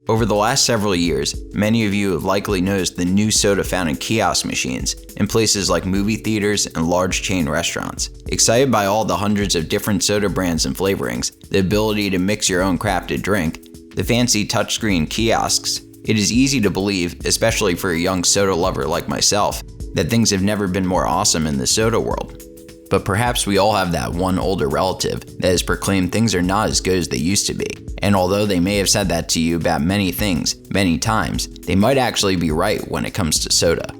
Over the last several years, many of you have likely noticed the new soda fountain kiosk machines in places like movie theaters and large chain restaurants. Excited by all the hundreds of different soda brands and flavorings, the ability to mix your own crafted drink, the fancy touchscreen kiosks, it is easy to believe, especially for a young soda lover like myself, that things have never been more awesome in the soda world. But perhaps we all have that one older relative that has proclaimed things are not as good as they used to be. And although they may have said that to you about many things, many times, they might actually be right when it comes to soda.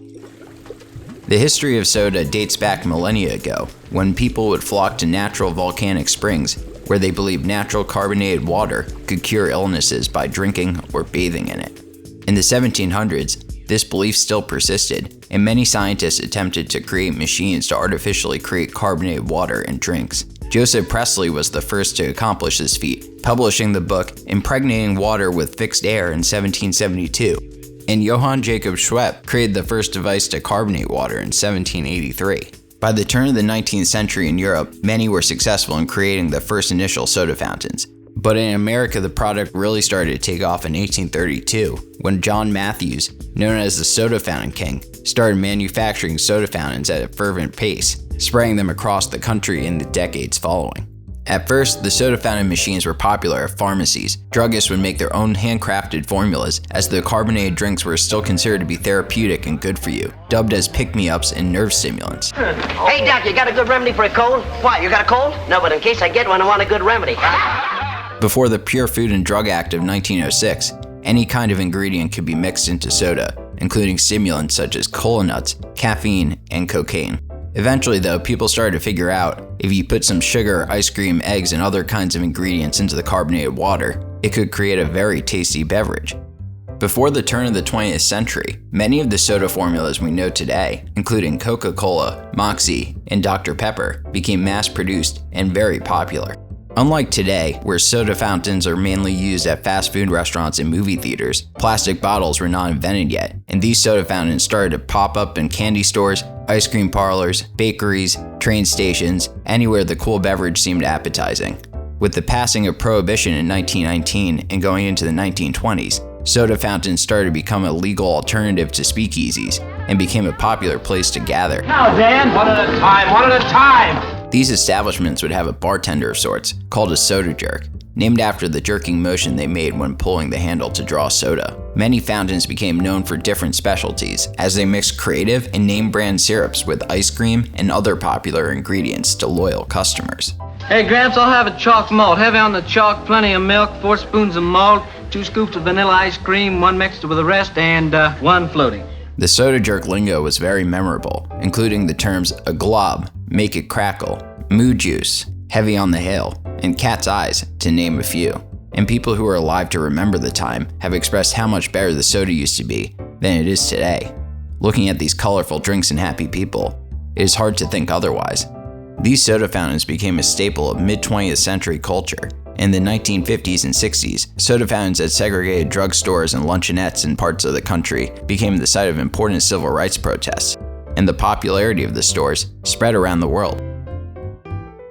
The history of soda dates back millennia ago, when people would flock to natural volcanic springs, where they believed natural carbonated water could cure illnesses by drinking or bathing in it. In the 1700s, this belief still persisted, and many scientists attempted to create machines to artificially create carbonated water in drinks. Joseph Priestley was the first to accomplish this feat, publishing the book Impregnating Water with Fixed Air in 1772. And Johann Jacob Schweppe created the first device to carbonate water in 1783. By the turn of the 19th century in Europe, many were successful in creating the first initial soda fountains. But in America, the product really started to take off in 1832, when John Matthews, known as the Soda Fountain King, started manufacturing soda fountains at a fervent pace, spraying them across the country in the decades following. At first, the soda fountain machines were popular at pharmacies. Druggists would make their own handcrafted formulas, as the carbonated drinks were still considered to be therapeutic and good for you, dubbed as pick-me-ups and nerve stimulants. Hey, Doc, you got a good remedy for a cold? Why, you got a cold? No, but in case I get one, I want a good remedy. Before the Pure Food and Drug Act of 1906, any kind of ingredient could be mixed into soda, including stimulants such as cola nuts, caffeine, and cocaine. Eventually though, people started to figure out if you put some sugar, ice cream, eggs, and other kinds of ingredients into the carbonated water, it could create a very tasty beverage. Before the turn of the 20th century, many of the soda formulas we know today, including Coca-Cola, Moxie, and Dr. Pepper, became mass-produced and very popular. Unlike today, where soda fountains are mainly used at fast food restaurants and movie theaters, plastic bottles were not invented yet, and these soda fountains started to pop up in candy stores, ice cream parlors, bakeries, train stations, anywhere the cool beverage seemed appetizing. With the passing of Prohibition in 1919 and going into the 1920s, soda fountains started to become a legal alternative to speakeasies and became a popular place to gather. Now, Dan, one at a time, one at a time! These establishments would have a bartender of sorts, called a soda jerk, named after the jerking motion they made when pulling the handle to draw soda. Many fountains became known for different specialties, as they mixed creative and name-brand syrups with ice cream and other popular ingredients to loyal customers. Hey, Gramps, I'll have a chalk malt. Heavy on the chalk, plenty of milk, 4 spoons of malt, 2 scoops of vanilla ice cream, 1 mixed with the rest, and 1 floating. The soda jerk lingo was very memorable, including the terms a glob, make it crackle, moo juice, heavy on the hill, and cat's eyes, to name a few. And people who are alive to remember the time have expressed how much better the soda used to be than it is today. Looking at these colorful drinks and happy people, it is hard to think otherwise. These soda fountains became a staple of mid-20th century culture. In the 1950s and 60s, soda fountains at segregated drugstores and luncheonettes in parts of the country became the site of important civil rights protests, and the popularity of the stores spread around the world.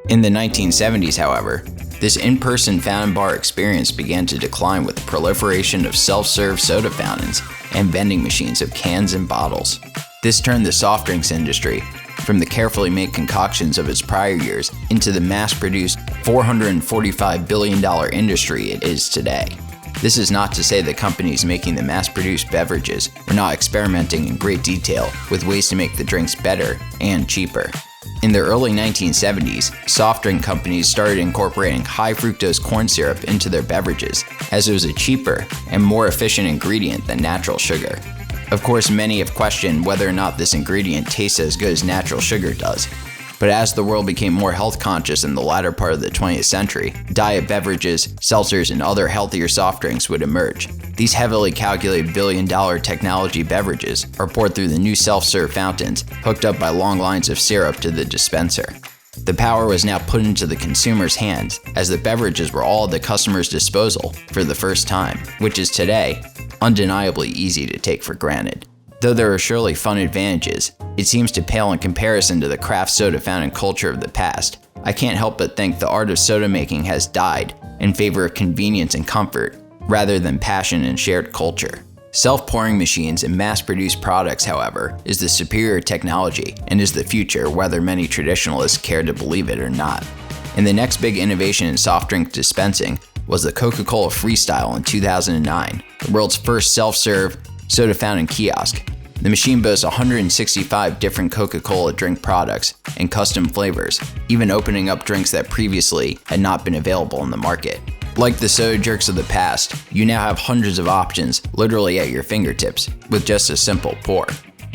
In the 1970s, however, this in-person fountain bar experience began to decline with the proliferation of self-serve soda fountains and vending machines of cans and bottles. This turned the soft drinks industry from the carefully made concoctions of its prior years into the mass-produced $445 billion industry it is today. This is not to say that companies making the mass-produced beverages were not experimenting in great detail with ways to make the drinks better and cheaper. In the early 1970s, soft drink companies started incorporating high fructose corn syrup into their beverages, as it was a cheaper and more efficient ingredient than natural sugar. Of course, many have questioned whether or not this ingredient tastes as good as natural sugar does. But as the world became more health conscious in the latter part of the 20th century, diet beverages, seltzers, and other healthier soft drinks would emerge. These heavily calculated billion-dollar technology beverages are poured through the new self-serve fountains, hooked up by long lines of syrup to the dispenser. The power was now put into the consumer's hands, as the beverages were all at the customer's disposal for the first time, which is today undeniably easy to take for granted. Though there are surely fun advantages, it seems to pale in comparison to the craft soda fountain culture of the past. I can't help but think the art of soda making has died in favor of convenience and comfort, rather than passion and shared culture. Self-pouring machines and mass-produced products, however, is the superior technology and is the future, whether many traditionalists care to believe it or not. And the next big innovation in soft drink dispensing was the Coca-Cola Freestyle in 2009, the world's first self-serve soda fountain kiosk. The machine boasts 165 different Coca-Cola drink products and custom flavors, even opening up drinks that previously had not been available in the market. Like the soda jerks of the past, you now have hundreds of options literally at your fingertips with just a simple pour.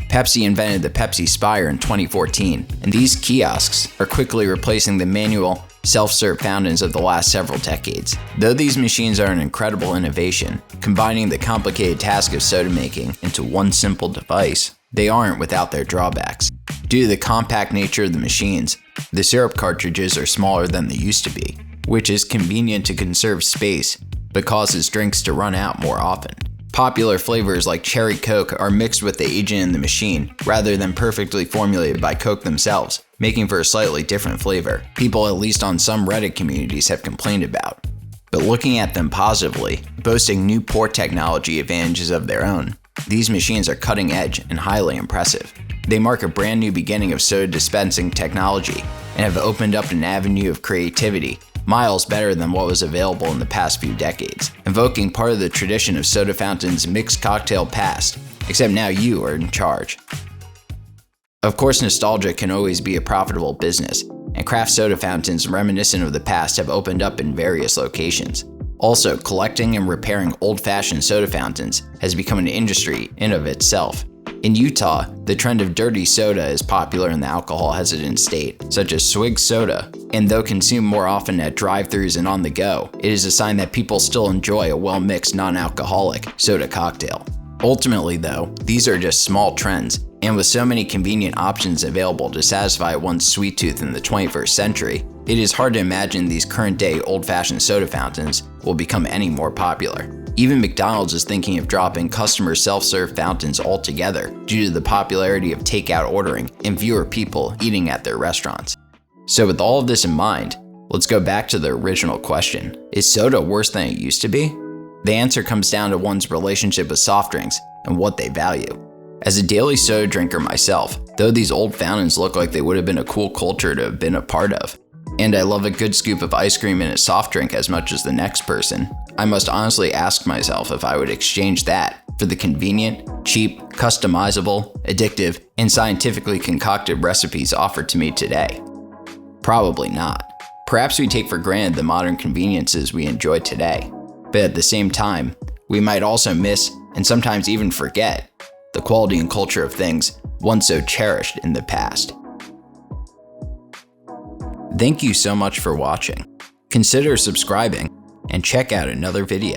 Pepsi invented the Pepsi Spire in 2014, and these kiosks are quickly replacing the manual, self-serve fountains of the last several decades. Though these machines are an incredible innovation, combining the complicated task of soda making into one simple device, they aren't without their drawbacks. Due to the compact nature of the machines, the syrup cartridges are smaller than they used to be, which is convenient to conserve space, but causes drinks to run out more often. Popular flavors like Cherry Coke are mixed with the agent in the machine, rather than perfectly formulated by Coke themselves, making for a slightly different flavor, people at least on some Reddit communities have complained about. But looking at them positively, boasting new pour technology advantages of their own, these machines are cutting edge and highly impressive. They mark a brand new beginning of soda dispensing technology and have opened up an avenue of creativity miles better than what was available in the past few decades, invoking part of the tradition of soda fountains' mixed cocktail past, except now you are in charge. Of course, nostalgia can always be a profitable business, and craft soda fountains reminiscent of the past have opened up in various locations. Also, collecting and repairing old-fashioned soda fountains has become an industry in of itself. In Utah, the trend of dirty soda is popular in the alcohol-hesitant state, such as swig soda, and though consumed more often at drive-thrus and on the go, it is a sign that people still enjoy a well-mixed non-alcoholic soda cocktail. Ultimately though, these are just small trends, and with so many convenient options available to satisfy one's sweet tooth in the 21st century, it is hard to imagine these current-day old-fashioned soda fountains will become any more popular. Even McDonald's is thinking of dropping customer self-serve fountains altogether due to the popularity of takeout ordering and fewer people eating at their restaurants. So with all of this in mind, let's go back to the original question. Is soda worse than it used to be? The answer comes down to one's relationship with soft drinks and what they value. As a daily soda drinker myself, though these old fountains look like they would have been a cool culture to have been a part of, and I love a good scoop of ice cream in a soft drink as much as the next person, I must honestly ask myself if I would exchange that for the convenient, cheap, customizable, addictive, and scientifically concocted recipes offered to me today. Probably not. Perhaps we take for granted the modern conveniences we enjoy today, but at the same time, we might also miss and sometimes even forget the quality and culture of things once so cherished in the past. Thank you so much for watching. Consider subscribing and check out another video.